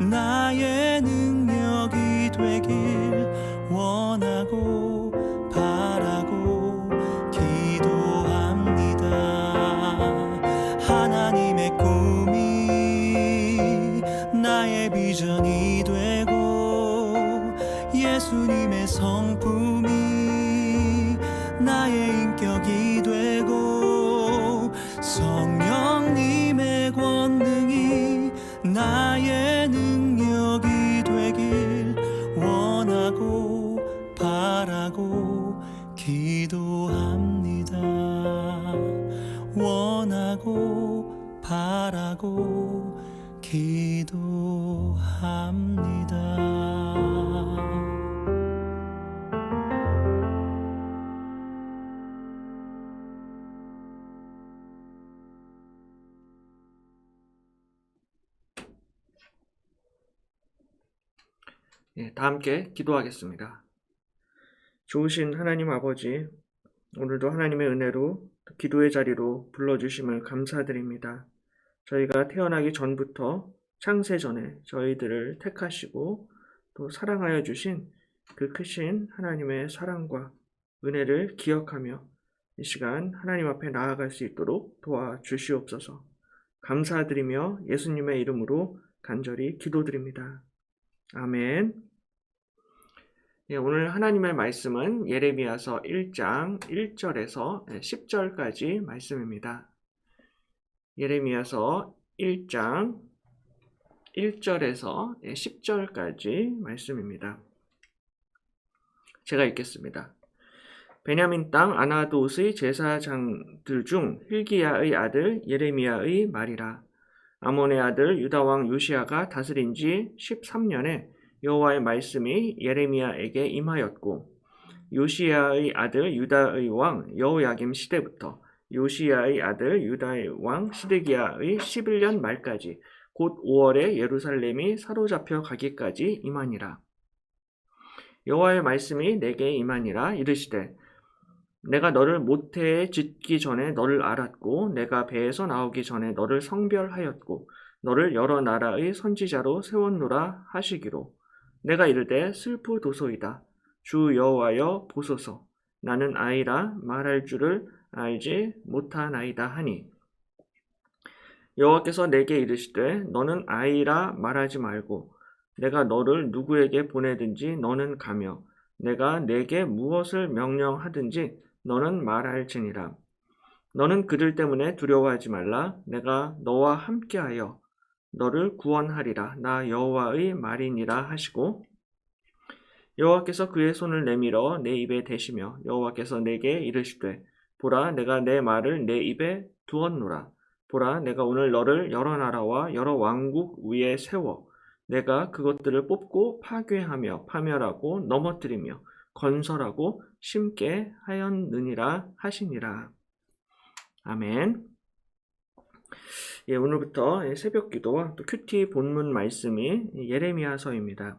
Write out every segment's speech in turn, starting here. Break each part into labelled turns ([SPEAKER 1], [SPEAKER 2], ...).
[SPEAKER 1] 나의 능력이 되길 원하고 바라고 기도합니다. 하나님의 꿈이 나의 비전이 되고 예수님의 성품이 나의 인격이 되고 성령님의 권능이 나의 능력이 되길 원하고 바라고 기도합니다. 원하고 바라고 기도합니다.
[SPEAKER 2] 다 함께 기도하겠습니다. 좋으신 하나님 아버지, 오늘도 하나님의 은혜로 기도의 자리로 불러주심을 감사드립니다. 저희가 태어나기 전부터 창세 전에 저희들을 택하시고 또 사랑하여 주신 그 크신 하나님의 사랑과 은혜를 기억하며 이 시간 하나님 앞에 나아갈 수 있도록 도와주시옵소서. 감사드리며 예수님의 이름으로 간절히 기도드립니다. 아멘. 오늘 하나님의 말씀은 예레미야서 1장 1절에서 10절까지 말씀입니다. 예레미야서 1장 1절에서 10절까지 말씀입니다. 제가 읽겠습니다. 베냐민 땅 아나돗의 제사장들 중 hil기야의 아들 예레미야의 말이라. 아몬의 아들 유다왕 요시야가 다스린 지 13년에 여호와의 말씀이 예레미야에게 임하였고 요시야의 아들 유다의 왕 여호야김 시대부터 요시야의 아들 유다의 왕 시드기야의 11년 말까지 곧 5월에 예루살렘이 사로잡혀 가기까지 임하니라. 여호와의 말씀이 내게 임하니라. 이르시되 내가 너를 모태에 짓기 전에 너를 알았고 내가 배에서 나오기 전에 너를 성별하였고 너를 여러 나라의 선지자로 세웠노라 하시기로 내가 이르되 슬프도소이다. 주 여호와여 보소서. 나는 아이라 말할 줄을 알지 못하나이다 하니 여호와께서 내게 이르시되 너는 아이라 말하지 말고 내가 너를 누구에게 보내든지 너는 가며 내가 내게 무엇을 명령하든지 너는 말할지니라. 너는 그들 때문에 두려워하지 말라. 내가 너와 함께하여 너를 구원하리라. 나 여호와의 말이니라 하시고 여호와께서 그의 손을 내밀어 내 입에 대시며 여호와께서 내게 이르시되 보라 내가 내 말을 내 입에 두었노라. 보라 내가 오늘 너를 여러 나라와 여러 왕국 위에 세워 내가 그것들을 뽑고 파괴하며 파멸하고 넘어뜨리며 건설하고 심게 하였느니라 하시니라. 아멘. 오늘부터 새벽 기도와 또 큐티 본문 말씀이 예레미야서입니다.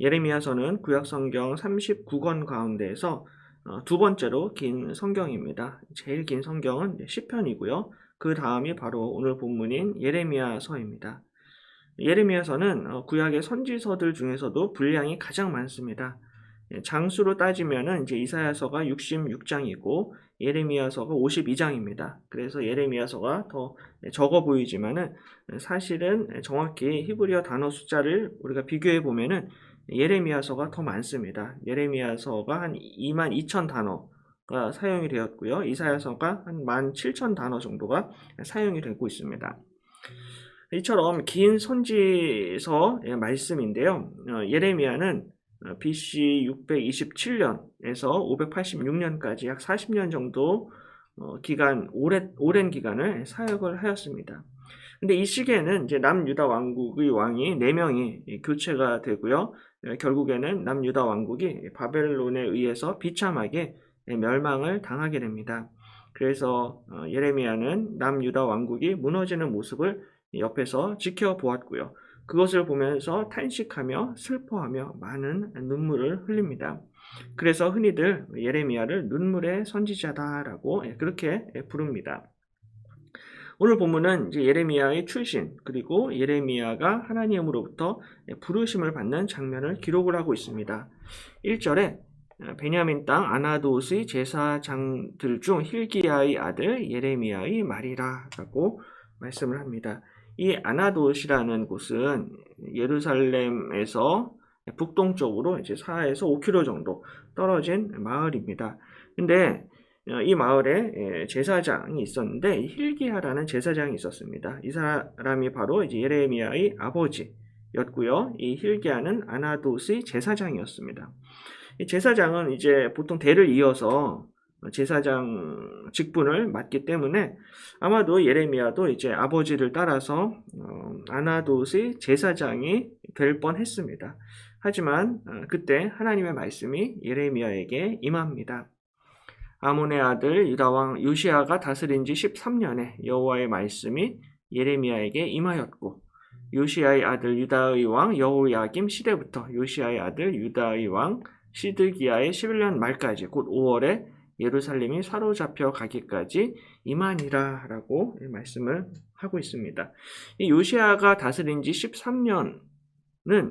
[SPEAKER 2] 예레미야서는 구약 성경 39권 가운데에서 두 번째로 긴 성경입니다. 제일 긴 성경은 시편이고요. 그 다음이 바로 오늘 본문인 예레미야서입니다. 예레미야서는 구약의 선지서들 중에서도 분량이 가장 많습니다. 장수로 따지면은 이제 이사야서가 66장이고 예레미야서가 52장입니다. 그래서 예레미야서가 더 적어 보이지만은 사실은 정확히 히브리어 단어 숫자를 우리가 비교해 보면은 예레미야서가 더 많습니다. 예레미야서가 한 22,000 단어가 사용이 되었고요. 이사야서가 한 17,000 단어 정도가 사용이 되고 있습니다. 이처럼 긴 선지서의 말씀인데요. 예레미야는 BC 627년에서 586년까지 약 40년 정도 오랜 기간을 사역을 하였습니다. 근데 이 시기에는 이제 남유다 왕국의 왕이 4명이 교체가 되고요. 결국에는 남유다 왕국이 바벨론에 의해서 비참하게 멸망을 당하게 됩니다. 그래서 예레미야는 남유다 왕국이 무너지는 모습을 옆에서 지켜보았고요. 그것을 보면서 탄식하며 슬퍼하며 많은 눈물을 흘립니다. 그래서 흔히들 예레미야를 눈물의 선지자다라고 그렇게 부릅니다. 오늘 본문은 이제 예레미야의 출신 그리고 예레미야가 하나님으로부터 부르심을 받는 장면을 기록을 하고 있습니다. 1절에 베냐민 땅 아나돗의 제사장들 중 힐기야의 아들 예레미야의 말이라 라고 말씀을 합니다. 이 아나돗이라는 곳은 예루살렘에서 북동쪽으로 이제 4에서 5km 정도 떨어진 마을입니다. 근데 이 마을에 제사장이 있었는데 힐기야라는 제사장이 있었습니다. 이 사람이 바로 이제 예레미야의 아버지였고요. 이 힐기야는 아나돗의 제사장이었습니다. 이 제사장은 이제 보통 대를 이어서 제사장 직분을 맡기 때문에 아마도 예레미야도 이제 아버지를 따라서 아나돗의 제사장이 될 뻔했습니다. 하지만 그때 하나님의 말씀이 예레미야에게 임합니다. 아몬의 아들 유다왕 요시야가 다스린 지 13년에 여호와의 말씀이 예레미야에게 임하였고 요시야의 아들 유다의 왕 여호야김 시대부터 요시야의 아들 유다의 왕 시드기야의 11년 말까지 곧 5월에 예루살렘이 사로잡혀 가기까지 임하니라 라고 말씀을 하고 있습니다. 이 요시야가 다스린 지 13년은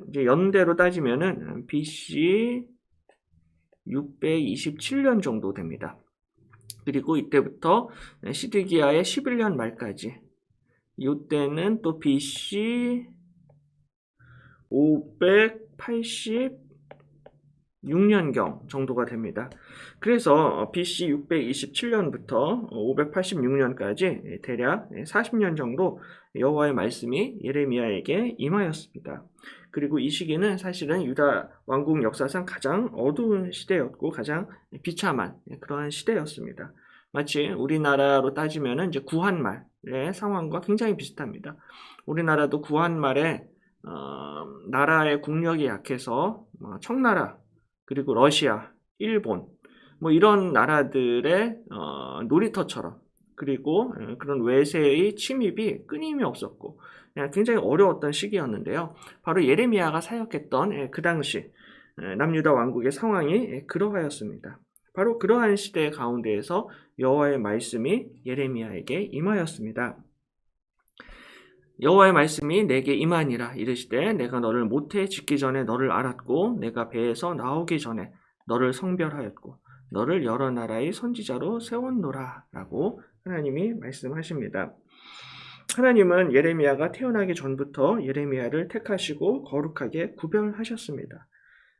[SPEAKER 2] 이제 연대로 따지면은 BC 627년 정도 됩니다. 그리고 이때부터 시드기야의 11년 말까지 이때는 또 BC 586년경 정도가 됩니다. 그래서 BC 627년부터 586년까지 대략 40년 정도 여호와의 말씀이 예레미야에게 임하였습니다. 그리고 이 시기는 사실은 유다 왕국 역사상 가장 어두운 시대였고 가장 비참한 그러한 시대였습니다. 마치 우리나라로 따지면 이제 구한말의 상황과 굉장히 비슷합니다. 우리나라도 구한말에 나라의 국력이 약해서 청나라 그리고 러시아, 일본 뭐 이런 나라들의 놀이터처럼 그리고 그런 외세의 침입이 끊임이 없었고 굉장히 어려웠던 시기였는데요. 바로 예레미야가 사역했던 그 당시 남유다 왕국의 상황이 그러하였습니다. 바로 그러한 시대 가운데에서 여호와의 말씀이 예레미야에게 임하였습니다. 여호와의 말씀이 내게 임하니라 이르시되 내가 너를 모태에 짓기 전에 너를 알았고 내가 배에서 나오기 전에 너를 성별하였고 너를 여러 나라의 선지자로 세웠노라 라고 하나님이 말씀하십니다. 하나님은 예레미야가 태어나기 전부터 예레미야를 택하시고 거룩하게 구별하셨습니다.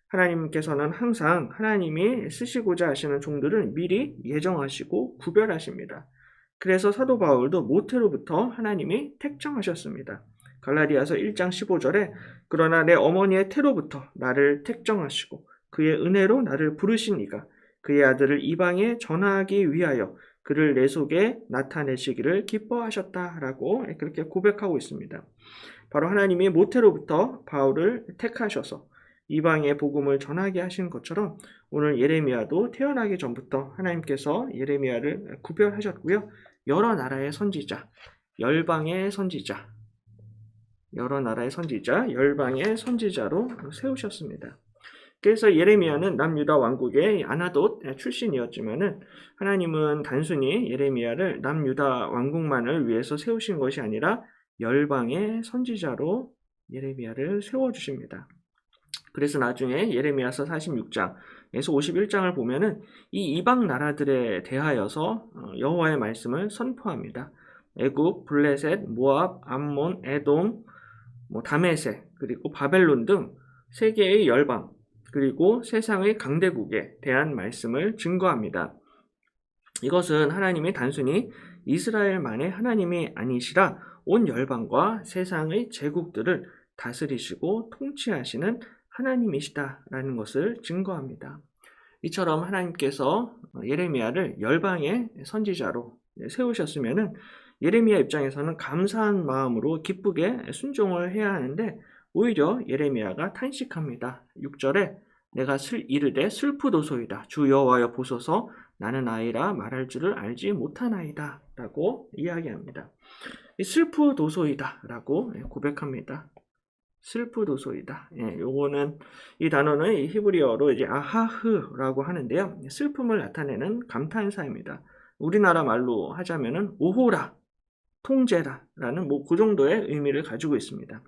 [SPEAKER 2] 하나님께서는 항상 하나님이 쓰시고자 하시는 종들을 미리 예정하시고 구별하십니다. 그래서 사도 바울도 모태로부터 하나님이 택정하셨습니다. 갈라디아서 1장 15절에 그러나 내 어머니의 태로부터 나를 택정하시고 그의 은혜로 나를 부르신 이가 그의 아들을 이방에 전하기 위하여 그를 내 속에 나타내시기를 기뻐하셨다라고 그렇게 고백하고 있습니다. 바로 하나님이 모태로부터 바울을 택하셔서 이방의 복음을 전하게 하신 것처럼 오늘 예레미야도 태어나기 전부터 하나님께서 예레미야를 구별하셨고요. 여러 나라의 선지자, 열방의 선지자, 여러 나라의 선지자, 열방의 선지자로 세우셨습니다. 그래서 예레미야는 남유다 왕국의 아나돗 출신이었지만은 하나님은 단순히 예레미야를 남유다 왕국만을 위해서 세우신 것이 아니라 열방의 선지자로 예레미야를 세워주십니다. 그래서 나중에 예레미야서 46장에서 51장을 보면은 이 이방 나라들에 대하여서 여호와의 말씀을 선포합니다. 애굽, 블레셋, 모압, 암몬, 에돔, 다메섹, 그리고 바벨론 등 세계의 열방, 그리고 세상의 강대국에 대한 말씀을 증거합니다. 이것은 하나님이 단순히 이스라엘만의 하나님이 아니시라 온 열방과 세상의 제국들을 다스리시고 통치하시는 하나님이시다라는 것을 증거합니다. 이처럼 하나님께서 예레미야를 열방의 선지자로 세우셨으면은 예레미야 입장에서는 감사한 마음으로 기쁘게 순종을 해야 하는데 오히려 예레미야가 탄식합니다. 6절에 내가 이르되 슬프도소이다. 주 여호와여 보소서 나는 아이라 말할 줄을 알지 못하나이다 라고 이야기합니다. 슬프도소이다 라고 고백합니다. 슬프도소이다. 요거는 이 단어는 히브리어로 이제 아하흐라고 하는데요. 슬픔을 나타내는 감탄사입니다. 우리나라 말로 하자면은 오호라 통제라라는 그 정도의 의미를 가지고 있습니다.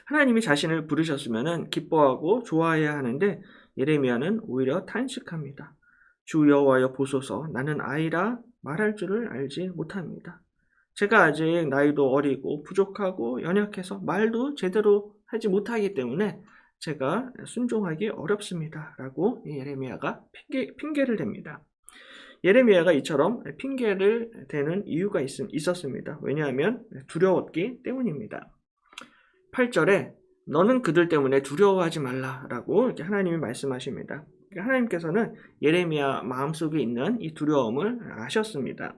[SPEAKER 2] 하나님이 자신을 부르셨으면 기뻐하고 좋아해야 하는데 예레미야는 오히려 탄식합니다. 주 여호와여 보소서, 나는 아이라 말할 줄을 알지 못합니다. 제가 아직 나이도 어리고 부족하고 연약해서 말도 제대로 하지 못하기 때문에 제가 순종하기 어렵습니다. 라고 예레미야가 핑계를 댑니다. 예레미야가 이처럼 핑계를 대는 이유가 있었습니다. 왜냐하면 두려웠기 때문입니다. 8절에 너는 그들 때문에 두려워하지 말라라고 이렇게 하나님이 말씀하십니다. 하나님께서는 예레미야 마음속에 있는 이 두려움을 아셨습니다.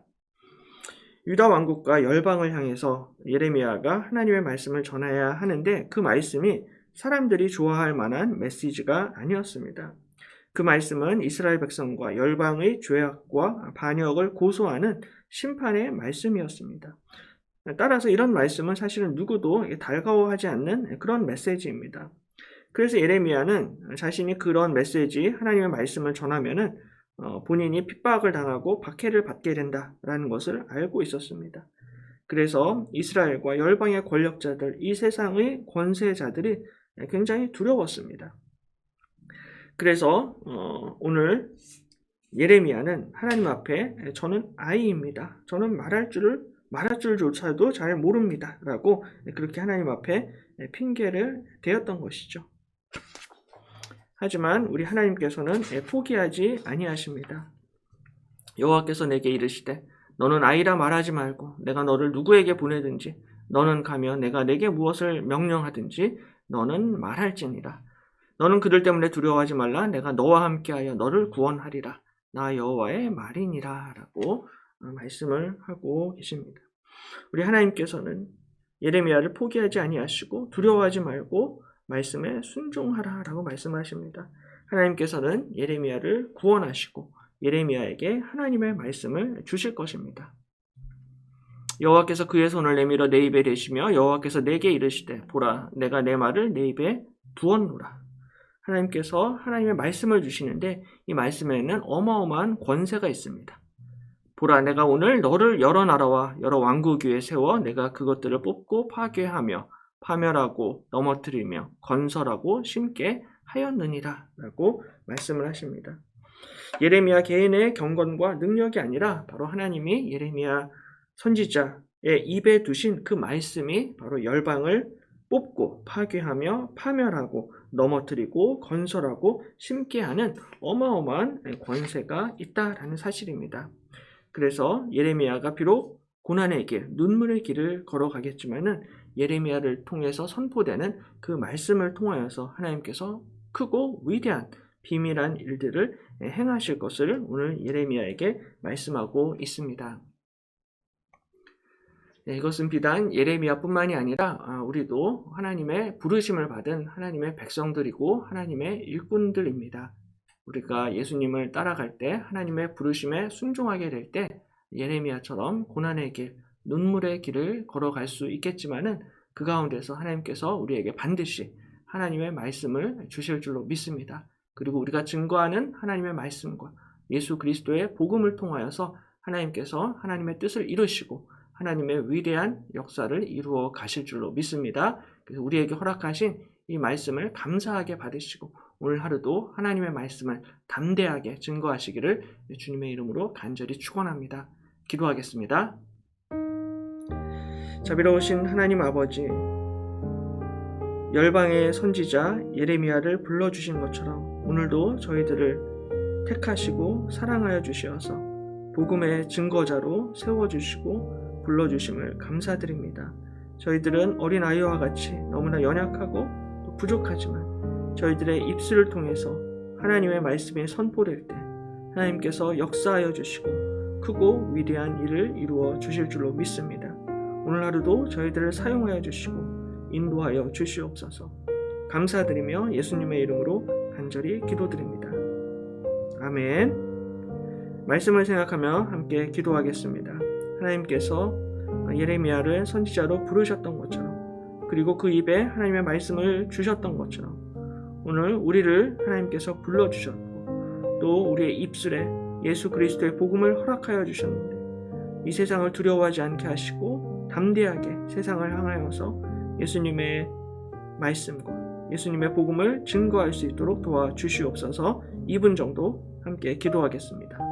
[SPEAKER 2] 유다 왕국과 열방을 향해서 예레미야가 하나님의 말씀을 전해야 하는데 그 말씀이 사람들이 좋아할 만한 메시지가 아니었습니다. 그 말씀은 이스라엘 백성과 열방의 죄악과 반역을 고소하는 심판의 말씀이었습니다. 따라서 이런 말씀은 사실은 누구도 달가워하지 않는 그런 메시지입니다. 그래서 예레미야는 자신이 그런 메시지, 하나님의 말씀을 전하면은 본인이 핍박을 당하고 박해를 받게 된다라는 것을 알고 있었습니다. 그래서 이스라엘과 열방의 권력자들, 이 세상의 권세자들이 굉장히 두려웠습니다. 그래서 오늘 예레미야는 하나님 앞에 저는 아이입니다. 저는 말할 줄조차도 잘 모릅니다. 라고 그렇게 하나님 앞에 핑계를 대었던 것이죠. 하지만 우리 하나님께서는 포기하지 아니하십니다. 여호와께서 내게 이르시되 너는 아이라 말하지 말고 내가 너를 누구에게 보내든지 너는 가며 내가 내게 무엇을 명령하든지 너는 말할지니라. 너는 그들 때문에 두려워하지 말라. 내가 너와 함께하여 너를 구원하리라. 나 여호와의 말이니라. 라고 말씀을 하고 계십니다. 우리 하나님께서는 예레미야를 포기하지 아니하시고 두려워하지 말고 말씀에 순종하라 라고 말씀하십니다. 하나님께서는 예레미야를 구원하시고 예레미야에게 하나님의 말씀을 주실 것입니다. 여호와께서 그의 손을 내밀어 내 입에 대시며 여호와께서 내게 이르시되 보라 내가 내 말을 내 입에 두었노라. 하나님께서 하나님의 말씀을 주시는데 이 말씀에는 어마어마한 권세가 있습니다. 보라 내가 오늘 너를 여러 나라와 여러 왕국 위에 세워 내가 그것들을 뽑고 파괴하며 파멸하고 넘어뜨리며 건설하고 심게 하였느니라 라고 말씀을 하십니다. 예레미야 개인의 경건과 능력이 아니라 바로 하나님이 예레미야 선지자의 입에 두신 그 말씀이 바로 열방을 뽑고 파괴하며 파멸하고 넘어뜨리고 건설하고 심게 하는 어마어마한 권세가 있다라는 사실입니다. 그래서 예레미야가 비록 고난의 길, 눈물의 길을 걸어가겠지만은 예레미야를 통해서 선포되는 그 말씀을 통하여서 하나님께서 크고 위대한 비밀한 일들을 행하실 것을 오늘 예레미야에게 말씀하고 있습니다. 이것은 비단 예레미야뿐만이 아니라 우리도 하나님의 부르심을 받은 하나님의 백성들이고 하나님의 일꾼들입니다. 우리가 예수님을 따라갈 때 하나님의 부르심에 순종하게 될 때 예레미야처럼 고난의 길, 눈물의 길을 걸어갈 수 있겠지만은 그 가운데서 하나님께서 우리에게 반드시 하나님의 말씀을 주실 줄로 믿습니다. 그리고 우리가 증거하는 하나님의 말씀과 예수 그리스도의 복음을 통하여서 하나님께서 하나님의 뜻을 이루시고 하나님의 위대한 역사를 이루어 가실 줄로 믿습니다. 그래서 우리에게 허락하신 이 말씀을 감사하게 받으시고 오늘 하루도 하나님의 말씀을 담대하게 증거하시기를 주님의 이름으로 간절히 축원합니다. 기도하겠습니다. 자비로우신 하나님 아버지, 열방의 선지자 예레미야를 불러주신 것처럼 오늘도 저희들을 택하시고 사랑하여 주시어서 복음의 증거자로 세워주시고 불러주심을 감사드립니다. 저희들은 어린아이와 같이 너무나 연약하고 또 부족하지만 저희들의 입술을 통해서 하나님의 말씀이 선포될 때 하나님께서 역사하여 주시고 크고 위대한 일을 이루어 주실 줄로 믿습니다. 오늘 하루도 저희들을 사용하여 주시고 인도하여 주시옵소서. 감사드리며 예수님의 이름으로 간절히 기도드립니다. 아멘. 말씀을 생각하며 함께 기도하겠습니다. 하나님께서 예레미야를 선지자로 부르셨던 것처럼 그리고 그 입에 하나님의 말씀을 주셨던 것처럼 오늘 우리를 하나님께서 불러주셨고 또 우리의 입술에 예수 그리스도의 복음을 허락하여 주셨는데 이 세상을 두려워하지 않게 하시고 담대하게 세상을 향하여서 예수님의 말씀과 예수님의 복음을 증거할 수 있도록 도와주시옵소서. 2분 정도 함께 기도하겠습니다.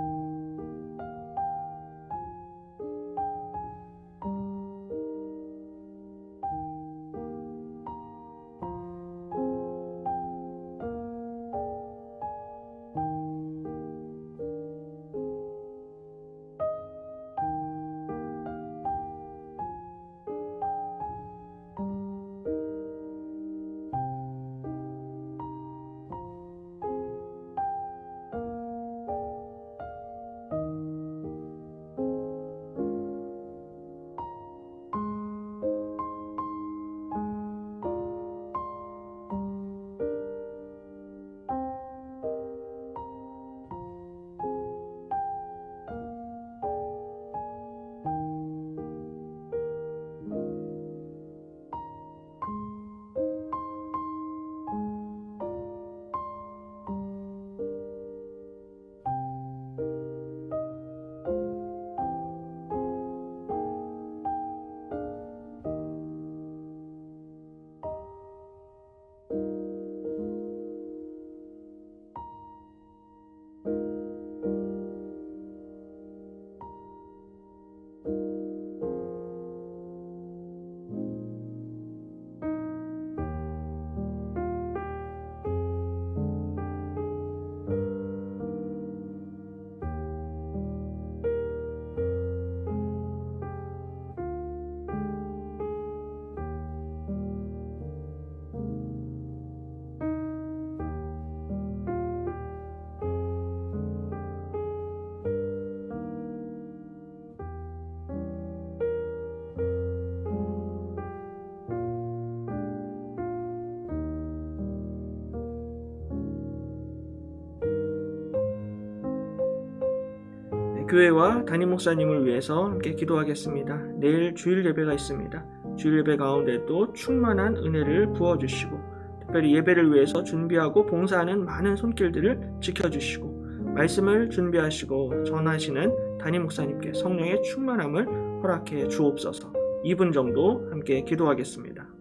[SPEAKER 2] 교회와 담임 목사님을 위해서 함께 기도하겠습니다. 내일 주일 예배가 있습니다. 주일 예배 가운데도 충만한 은혜를 부어주시고 특별히 예배를 위해서 준비하고 봉사하는 많은 손길들을 지켜주시고 말씀을 준비하시고 전하시는 담임 목사님께 성령의 충만함을 허락해 주옵소서. 2분 정도 함께 기도하겠습니다.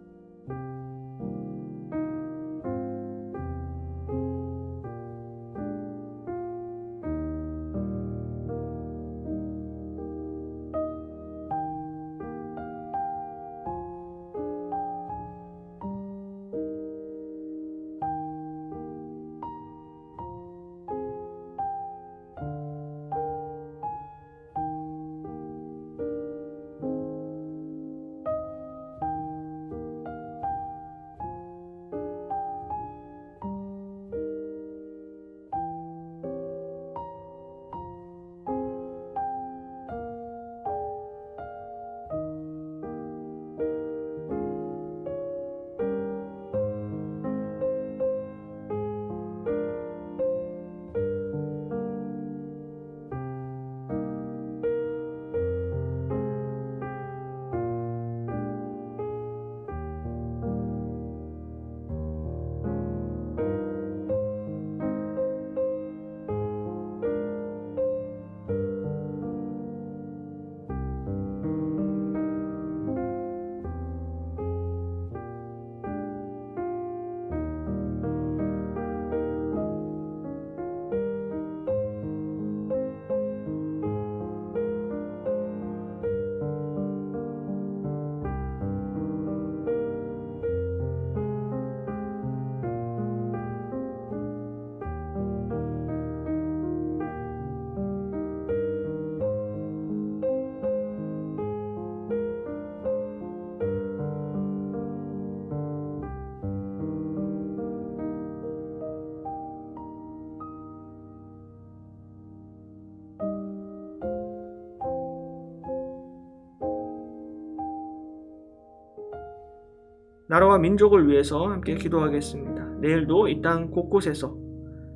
[SPEAKER 2] 나라와 민족을 위해서 함께 기도하겠습니다. 내일도 이 땅 곳곳에서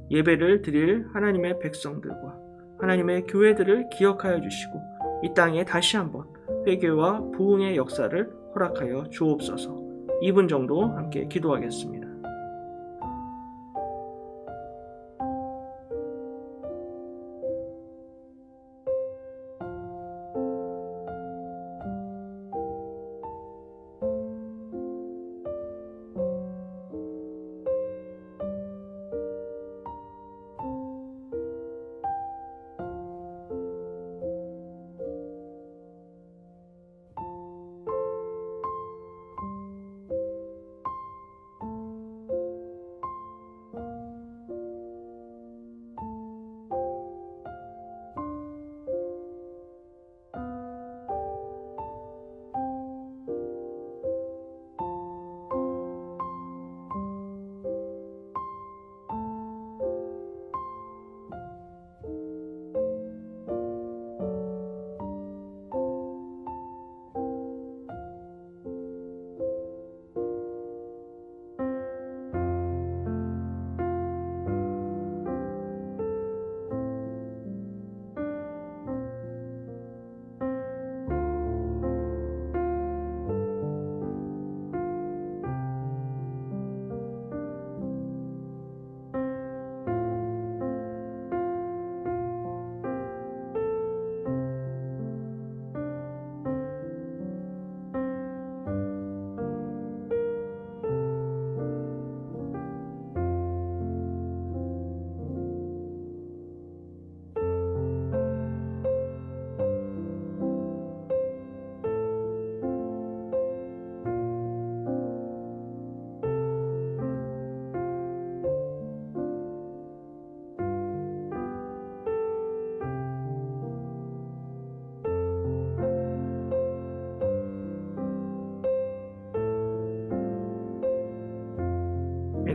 [SPEAKER 2] 예배를 드릴 하나님의 백성들과 하나님의 교회들을 기억하여 주시고 이 땅에 다시 한번 회개와 부흥의 역사를 허락하여 주옵소서. 2분 정도 함께 기도하겠습니다.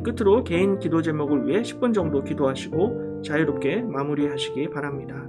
[SPEAKER 2] 끝으로 개인 기도 제목을 위해 10분 정도 기도하시고 자유롭게 마무리하시기 바랍니다.